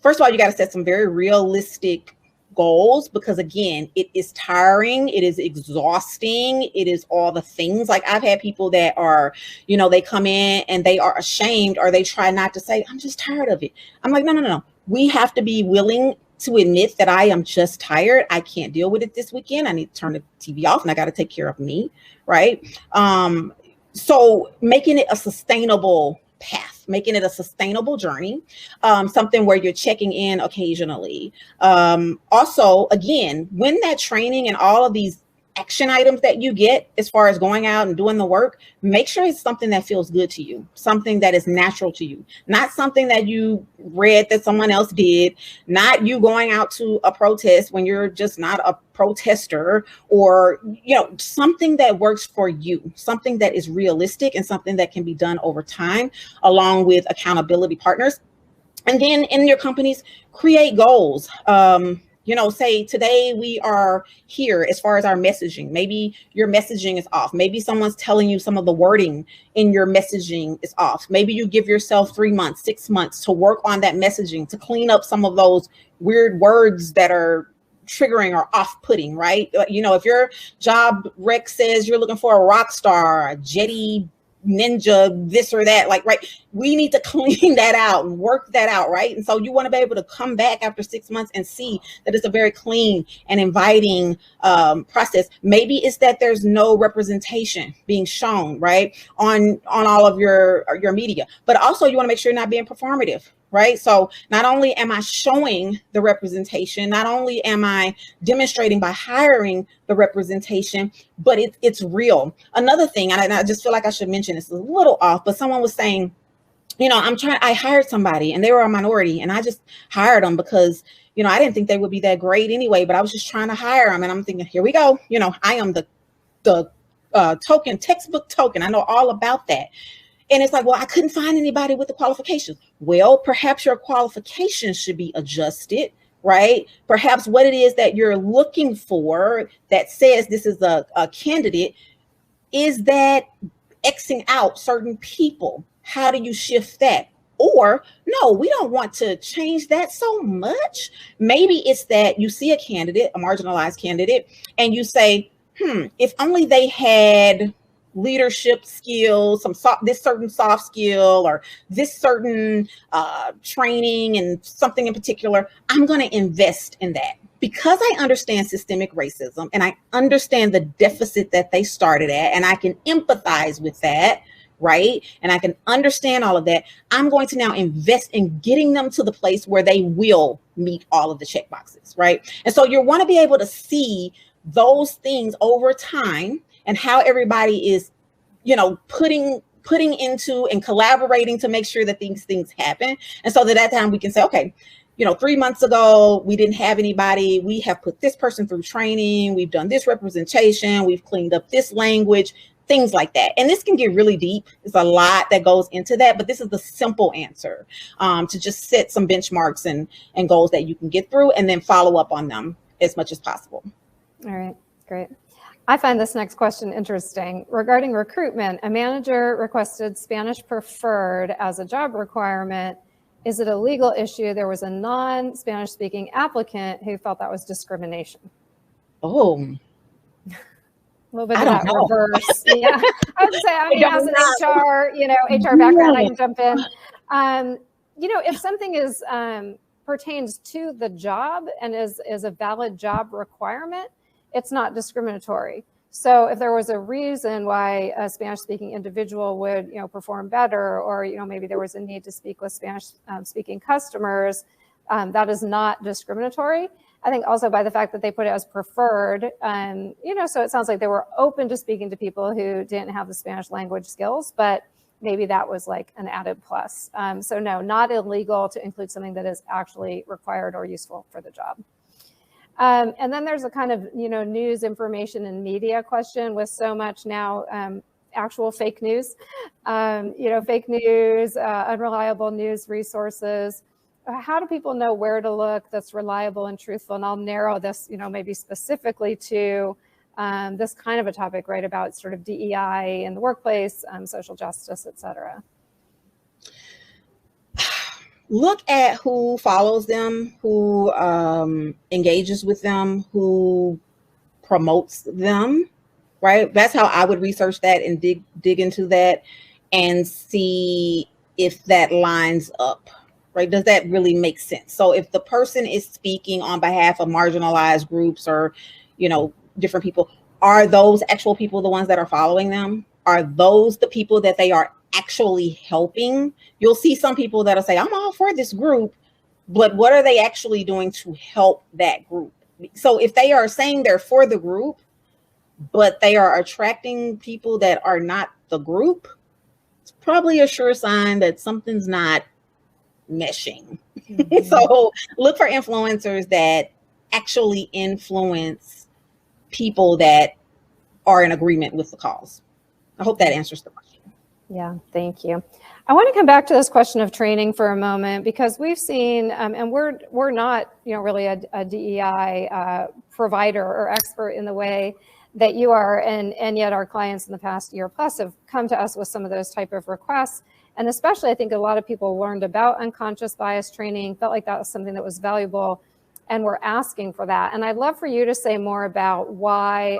B: first of all, you got to set some very realistic goals, because again, it is tiring, it is exhausting, it is all the things. Like, I've had people that are, they come in and they are ashamed, or they try not to say, I'm just tired of it. I'm like, no. We have to be willing to admit that I am just tired. I can't deal with it this weekend. I need to turn the TV off, and I got to take care of me, right? So making it a sustainable path, making it a sustainable journey, something where you're checking in occasionally. Also, again, when that training and all of these action items that you get as far as going out and doing the work, make sure it's something that feels good to you, something that is natural to you, not something that you read that someone else did, not you going out to a protest when you're just not a protester, or something that works for you, something that is realistic and something that can be done over time, along with accountability partners. And then in your companies, create goals. Say today we are here as far as our messaging. Maybe your messaging is off. Maybe someone's telling you some of the wording in your messaging is off. Maybe you give yourself 3 months, 6 months to work on that messaging, to clean up some of those weird words that are triggering or off-putting, right? If your job rec says you're looking for a rock star, a jetty ninja, this or that, right? We need to clean that out and work that out, right? And so you want to be able to come back after 6 months and see that it's a very clean and inviting process. Maybe it's that there's no representation being shown, right, on all of your media, but also you want to make sure you're not being performative, right? So not only am I showing the representation, not only am I demonstrating by hiring the representation, but it's real. Another thing, and I just feel like I should mention this, is a little off, but someone was saying, I hired somebody and they were a minority, and I just hired them because, I didn't think they would be that great anyway, but I was just trying to hire them. And I'm thinking, here we go. I am the textbook token. I know all about that. And it's like, well, I couldn't find anybody with the qualifications. Well, perhaps your qualifications should be adjusted, right? Perhaps what it is that you're looking for that says this is a candidate, is that Xing out certain people. How do you shift that? Or no, we don't want to change that so much. Maybe it's that you see a candidate, a marginalized candidate, and you say, if only they had leadership skills, this certain soft skill, or this certain training and something in particular, I'm going to invest in that. Because I understand systemic racism and I understand the deficit that they started at, and I can empathize with that, right? And I can understand all of that. I'm going to now invest in getting them to the place where they will meet all of the check boxes, right? And so you want to be able to see those things over time, and how everybody is, putting into and collaborating to make sure that these things happen. And so that time we can say, okay, 3 months ago, we didn't have anybody. We have put this person through training. We've done this representation. We've cleaned up this language, things like that. And this can get really deep. There's a lot that goes into that, but this is the simple answer, to just set some benchmarks and goals that you can get through, and then follow up on them as much as possible.
A: All right, great. I find this next question interesting. Regarding recruitment, a manager requested Spanish preferred as a job requirement. Is it a legal issue? There was a non-Spanish speaking applicant who felt that was discrimination.
B: Oh,
A: a little bit of that reverse. Yeah, I would say, as an HR background, I can jump in. If something is pertains to the job and is a valid job requirement, it's not discriminatory. So if there was a reason why a Spanish-speaking individual would, perform better, or, maybe there was a need to speak with Spanish-speaking customers, that is not discriminatory. I think also by the fact that they put it as preferred, so it sounds like they were open to speaking to people who didn't have the Spanish language skills, but maybe that was like an added plus. So no, not illegal to include something that is actually required or useful for the job. And then there's a kind of, news, information, and media question with so much now actual fake news, fake news, unreliable news resources. How do people know where to look that's reliable and truthful? And I'll narrow this, maybe specifically to this kind of a topic, right, about sort of DEI in the workplace, social justice, et cetera.
B: Look at who follows them, who engages with them, who promotes them, right? That's how I would research that and dig into that and see if that lines up, right? Does that really make sense? So if the person is speaking on behalf of marginalized groups or, different people, are those actual people the ones that are following them? Are those the people that they are actually helping? You'll see some people that'll say, I'm all for this group, but what are they actually doing to help that group? So if they are saying they're for the group, but they are attracting people that are not the group, it's probably a sure sign that something's not meshing. Mm-hmm. So look for influencers that actually influence people that are in agreement with the cause. I hope that answers the question.
A: Yeah, thank you. I want to come back to this question of training for a moment, because we've seen, and we're not, really a DEI provider or expert in the way that you are, and yet our clients in the past year plus have come to us with some of those type of requests. And especially, I think a lot of people learned about unconscious bias training, felt like that was something that was valuable, and we're asking for that. And I'd love for you to say more about why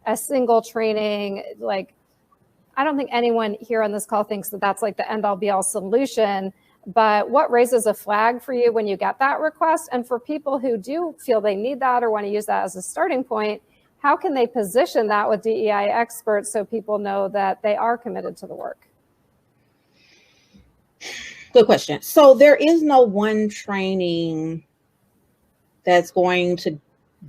A: a single training, like, I don't think anyone here on this call thinks that that's like the end all be all solution, but what raises a flag for you when you get that request? And for people who do feel they need that or want to use that as a starting point, how can they position that with DEI experts so people know that they are committed to the work?
B: Good question. So there is no one training that's going to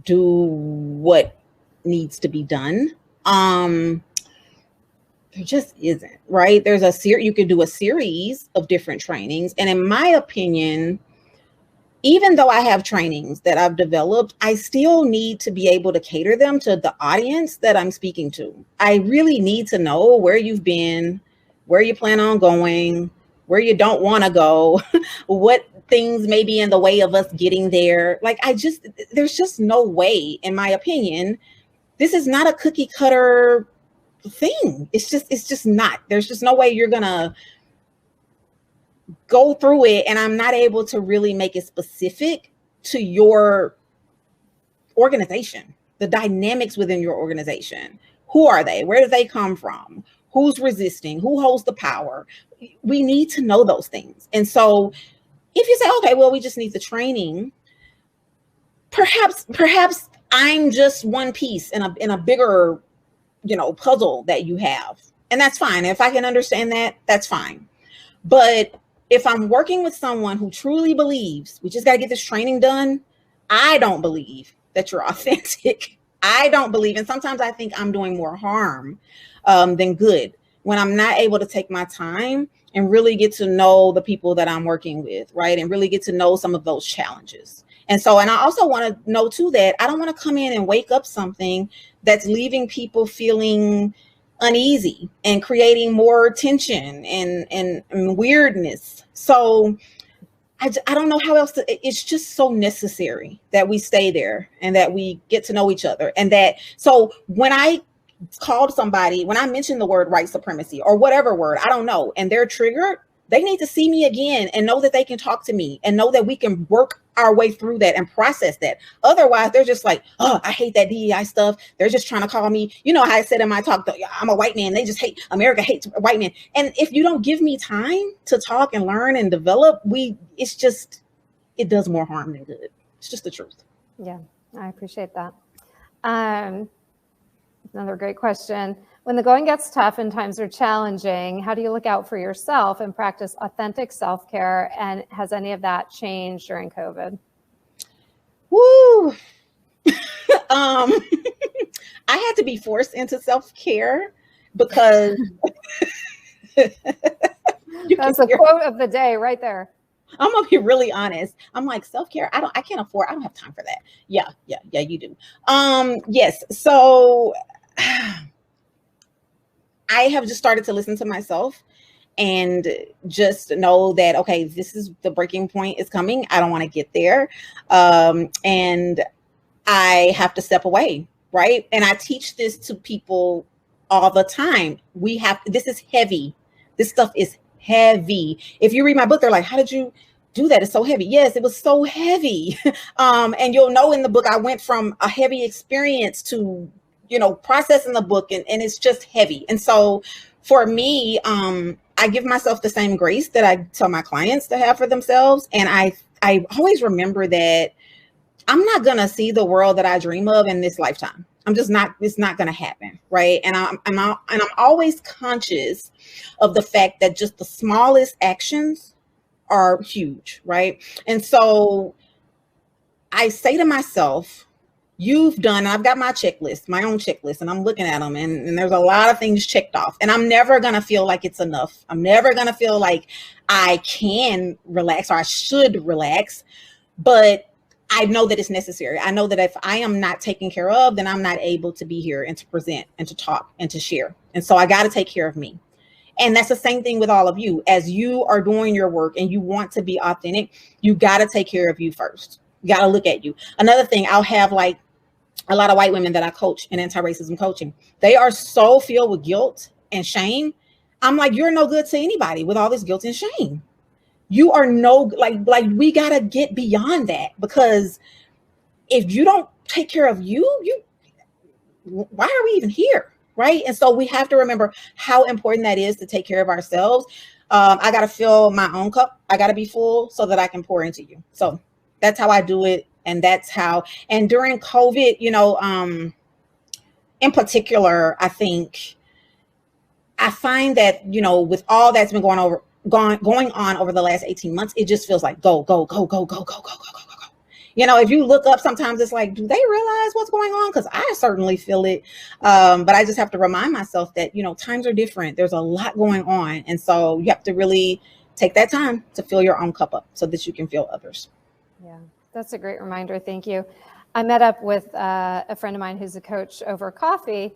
B: do what needs to be done. There just isn't, right? There's you could do a series of different trainings. And in my opinion, even though I have trainings that I've developed, I still need to be able to cater them to the audience that I'm speaking to. I really need to know where you've been, where you plan on going, where you don't want to go, what things may be in the way of us getting there. Like, there's just no way, in my opinion, this is not a cookie cutter thing. It's just not. There's just no way you're gonna go through it and I'm not able to really make it specific to your organization, the dynamics within your organization. Who are they? Where do they come from? Who's resisting? Who holds the power? We need to know those things. And so if you say, okay, well, we just need the training, perhaps I'm just one piece in a bigger, puzzle that you have. And that's fine. If I can understand that, that's fine. But if I'm working with someone who truly believes we just got to get this training done, I don't believe that you're authentic. I don't believe, and sometimes I think I'm doing more harm than good when I'm not able to take my time and really get to know the people that I'm working with, right? And really get to know some of those challenges. And I also want to know too that I don't want to come in and wake up something that's leaving people feeling uneasy and creating more tension and weirdness. So I don't know how else it's just so necessary that we stay there and that we get to know each other. And so when I called somebody, when I mentioned the word white supremacy or whatever word, I don't know, and they're triggered, they need to see me again and know that they can talk to me and know that we can work our way through that and process that. Otherwise, they're just like, oh, I hate that DEI stuff. They're just trying to call me. You know how I said in my talk, I'm a white man. They just hate, America hates white men. And if you don't give me time to talk and learn and develop, it's just it does more harm than good. It's just the truth.
A: Yeah, I appreciate that. Another great question. When the going gets tough and times are challenging, how do you look out for yourself and practice authentic self-care? And has any of that changed during COVID?
B: Woo! I had to be forced into self-care because
A: that's a quote of the day right there.
B: I'm gonna be really honest. I'm like, self-care, I don't have time for that. Yeah, you do. Yes. So I have just started to listen to myself and just know that, okay, this is the breaking point is coming. I don't want to get there. And I have to step away, right? And I teach this to people all the time. This is heavy. This stuff is heavy. If you read my book, they're like, how did you do that? It's so heavy. Yes, it was so heavy. And you'll know in the book, I went from a heavy experience to, processing the book, and it's just heavy. And so for me, I give myself the same grace that I tell my clients to have for themselves. And I always remember that I'm not going to see the world that I dream of in this lifetime. It's not going to happen. Right. And I'm always conscious of the fact that just the smallest actions are huge. Right. And so I say to myself, I've got my checklist, my own checklist, and I'm looking at them, and there's a lot of things checked off, and I'm never going to feel like it's enough. I'm never going to feel like I can relax or I should relax, but I know that it's necessary. I know that if I am not taken care of, then I'm not able to be here and to present and to talk and to share. And so I got to take care of me. And that's the same thing with all of you. As you are doing your work and you want to be authentic, you got to take care of you first. You got to look at you. Another thing, I'll have like a lot of white women that I coach in anti-racism coaching. They are so filled with guilt and shame. I'm like, you're no good to anybody with all this guilt and shame. You are like we got to get beyond that, because if you don't take care of you, why are we even here? Right. And so we have to remember how important that is to take care of ourselves. I got to fill my own cup. I got to be full so that I can pour into you. So that's how I do it. And that's how, and during COVID, in particular, I find that, with all that's been going on over the last 18 months, it just feels like go. If you look up, sometimes it's like, do they realize what's going on? Because I certainly feel it. But I just have to remind myself that, times are different. There's a lot going on. And so you have to really take that time to fill your own cup up so that you can fill others.
A: Yeah, that's a great reminder. Thank you. I met up with a friend of mine who's a coach over coffee,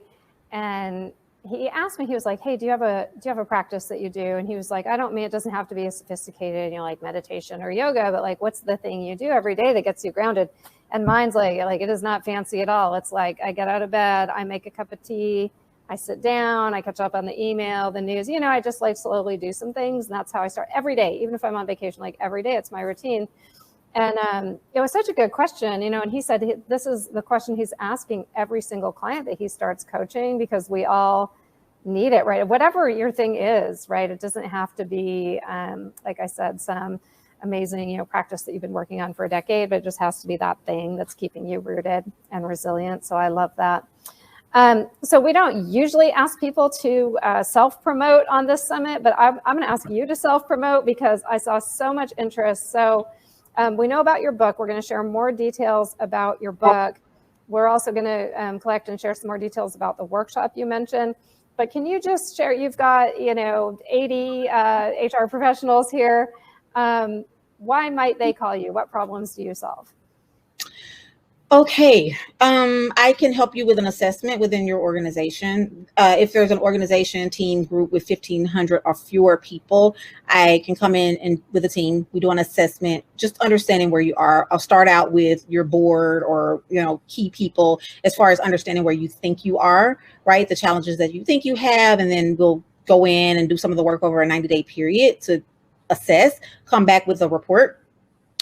A: and he asked me, he was like, hey, do you have a practice that you do? And he was like, it doesn't have to be as sophisticated, like meditation or yoga, but like, what's the thing you do every day that gets you grounded? And mine's like it is not fancy at all. It's like, I get out of bed, I make a cup of tea, I sit down, I catch up on the email, the news, I just like slowly do some things. And that's how I start every day, even if I'm on vacation, like every day, it's my routine. And it was such a good question, and he said this is the question he's asking every single client that he starts coaching, because we all need it, right? Whatever your thing is, right? It doesn't have to be, like I said, some amazing, practice that you've been working on for a decade, but it just has to be that thing that's keeping you rooted and resilient. So I love that. So we don't usually ask people to self-promote on this summit, but I'm going to ask you to self-promote because I saw so much interest. So we know about your book. We're going to share more details about your book. We're also going to collect and share some more details about the workshop you mentioned. But can you just share, you've got, 80 HR professionals here. Why might they call you? What problems do you solve?
B: Okay, I can help you with an assessment within your organization. If there's an organization, team, group with 1,500 or fewer people, I can come in and with a team, we do an assessment, just understanding where you are. I'll start out with your board or, key people as far as understanding where you think you are, right? The challenges that you think you have, and then we'll go in and do some of the work over a 90-day period to assess, come back with a report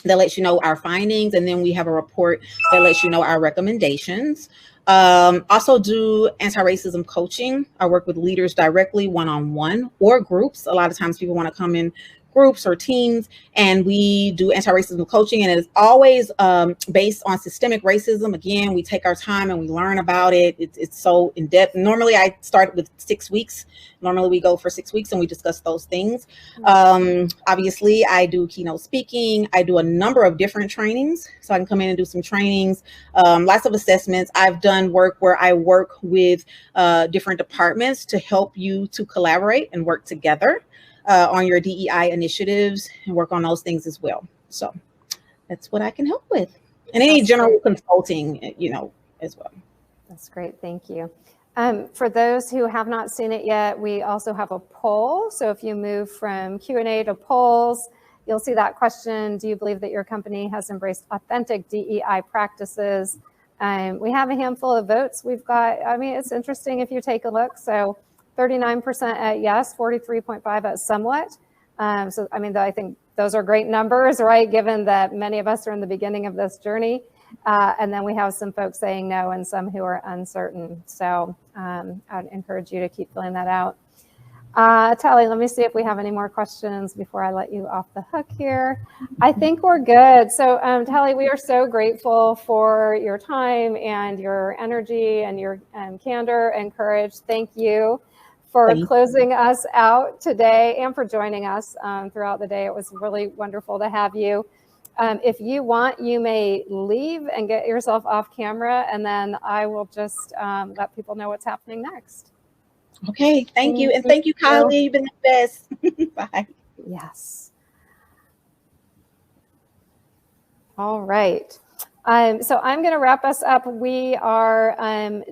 B: that lets you know our findings, and then we have a report that lets you know our recommendations. Also do anti-racism coaching. I work with leaders directly, one-on-one or groups. A lot of times people want to come in groups or teams, and we do anti-racism coaching, and it is always based on systemic racism. Again, we take our time and we learn about it. It's so in depth. Normally I start with 6 weeks. Normally we go for 6 weeks and we discuss those things. Obviously I do keynote speaking. I do a number of different trainings, so I can come in and do some trainings, lots of assessments. I've done work where I work with different departments to help you to collaborate and work together on your DEI initiatives and work on those things as well. So that's what I can help with. And any general consulting, you know, as well.
A: That's great. Thank you. For those who have not seen it yet, we also have a poll. So if you move from Q&A to polls, you'll see that question: do you believe that your company has embraced authentic DEI practices? We have a handful of votes. We've got, I mean, it's interesting if you take a look. So 39% at yes, 43.5 at somewhat. So, I mean, I think those are great numbers, right? Given that many of us are in the beginning of this journey. And then we have some folks saying no and some who are uncertain. So I'd encourage you to keep filling that out. Tali, let me see if we have any more questions before I let you off the hook here. I think we're good. So Tali, we are so grateful for your time and your energy and your candor and courage. Thank you for closing us out today and for joining us throughout the day. It was really wonderful to have you. If you want, you may leave and get yourself off camera, and then I will just let people know what's happening next.
B: Okay, thank you. And thank you, Kylie. You've been the best. Bye.
A: Yes. All right. So I'm going to wrap us up. We are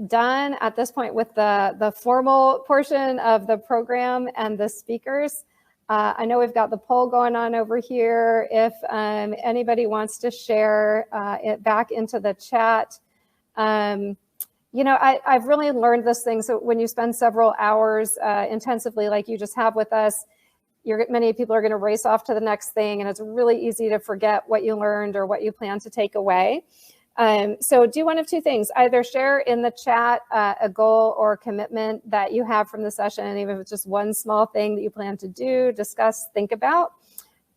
A: done at this point with the formal portion of the program and the speakers. I know we've got the poll going on over here. If anybody wants to share it back into the chat. You know, I've really learned this thing. So when you spend several hours intensively, like you just have with us, many people are going to race off to the next thing, and it's really easy to forget what you learned or what you plan to take away. So do one of two things: either share in the chat a goal or commitment that you have from the session, even if it's just one small thing that you plan to do, discuss, think about.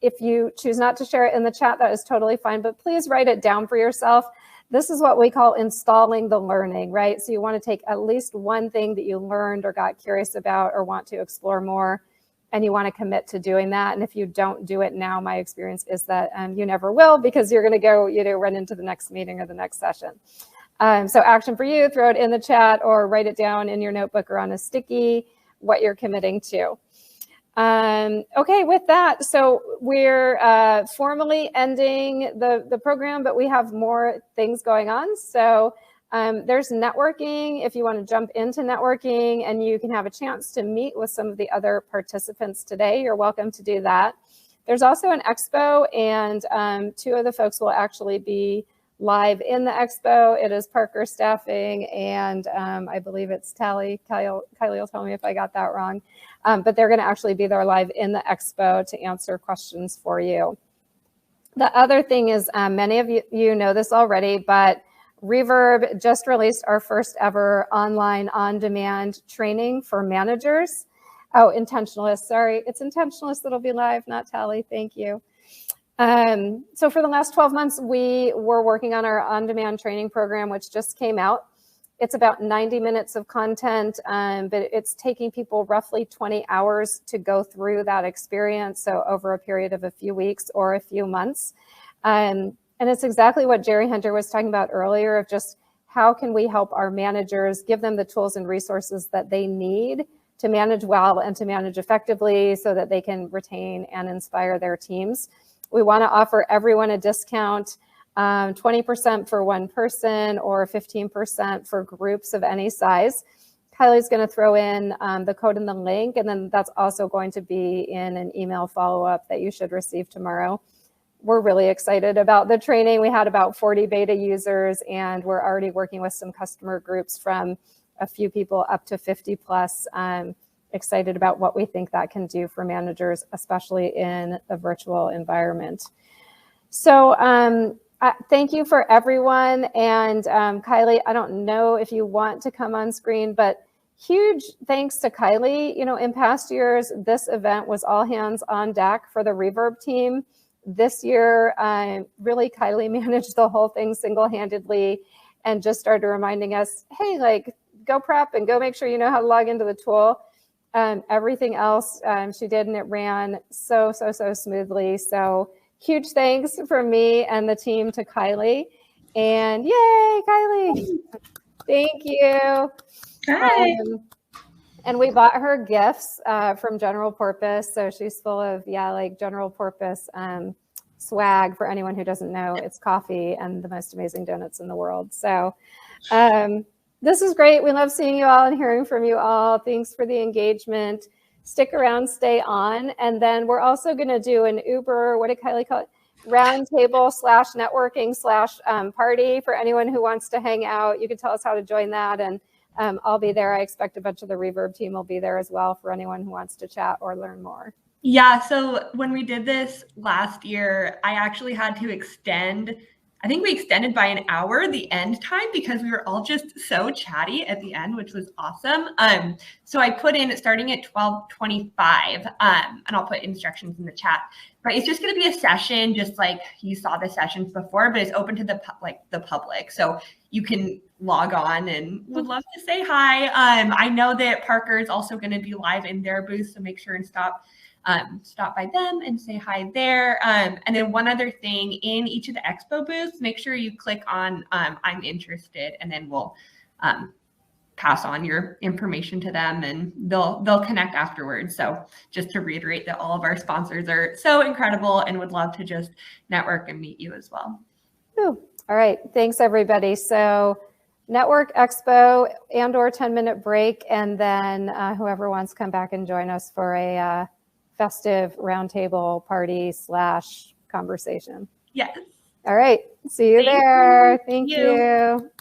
A: If you choose not to share it in the chat, that is totally fine, but please write it down for yourself. This is what we call installing the learning, right? So you want to take at least one thing that you learned or got curious about or want to explore more, and you want to commit to doing that. And if you don't do it now, my experience is that you never will, because you're going to go, run into the next meeting or the next session. So action for you: throw it in the chat or write it down in your notebook or on a sticky, what you're committing to. Okay, with that, so we're formally ending the program, but we have more things going on. So there's networking. If you want to jump into networking and you can have a chance to meet with some of the other participants today, you're welcome to do that. There's also an expo, and two of the folks will actually be live in the expo. It is Parker Staffing, and I believe it's Tali. Kylie will tell me if I got that wrong. But they're going to actually be there live in the expo to answer questions for you. The other thing is, many of you know this already, but Reverb just released our first ever online on-demand training for managers. Oh, intentionalists, sorry. It's intentionalists that'll be live, not Tali. Thank you. So for the last 12 months, we were working on our on-demand training program, which just came out. It's about 90 minutes of content, but it's taking people roughly 20 hours to go through that experience. So over a period of a few weeks or a few months. And it's exactly what Jerry Hunter was talking about earlier, of just how can we help our managers, give them the tools and resources that they need to manage well and to manage effectively so that they can retain and inspire their teams. We want to offer everyone a discount, 20% for one person or 15% for groups of any size. Kylie's going to throw in the code and the link, and then that's also going to be in an email follow-up that you should receive tomorrow. We're really excited about the training. We had about 40 beta users, and we're already working with some customer groups from a few people up to 50 plus. Excited about what we think that can do for managers, especially in a virtual environment. So thank you for everyone. And Kylie, I don't know if you want to come on screen, but huge thanks to Kylie. You know, in past years, this event was all hands on deck for the Reverb team. This year, really Kylie managed the whole thing single-handedly and just started reminding us, hey, like, go prep and go make sure you know how to log into the tool. Everything else she did, and it ran so smoothly. So huge thanks from me and the team to Kylie. And yay, Kylie. Thank you.
C: Hi.
A: And we bought her gifts from General Purpose. So she's full of, like General Purpose swag. For anyone who doesn't know, it's coffee and the most amazing donuts in the world. So this is great. We love seeing you all and hearing from you all. Thanks for the engagement. Stick around, stay on. And then we're also going to do an Uber, what did Kylie call it? Roundtable / networking / party for anyone who wants to hang out. You can tell us how to join that, and I'll be there. I expect a bunch of the Reverb team will be there as well for anyone who wants to chat or learn more.
C: Yeah, so when we did this last year, I actually had to extend, I think we extended by an hour the end time because we were all just so chatty at the end, which was awesome. So I put in starting at 12:25, and I'll put instructions in the chat. But it's just going to be a session, just like you saw the sessions before, but it's open to the public. So you can log on and would love to say hi. I know that Parker is also going to be live in their booth, so make sure and stop by them and say hi there. And then one other thing, in each of the expo booths, make sure you click on I'm interested, and then we'll pass on your information to them, and they'll connect afterwards. So just to reiterate that all of our sponsors are so incredible and would love to just network and meet you as well.
A: Ooh, all right. Thanks, everybody. So Network Expo and/or 10-minute break, and then whoever wants to come back and join us for a festive roundtable party / conversation.
C: Yes.
A: All right. See you there. Thank you.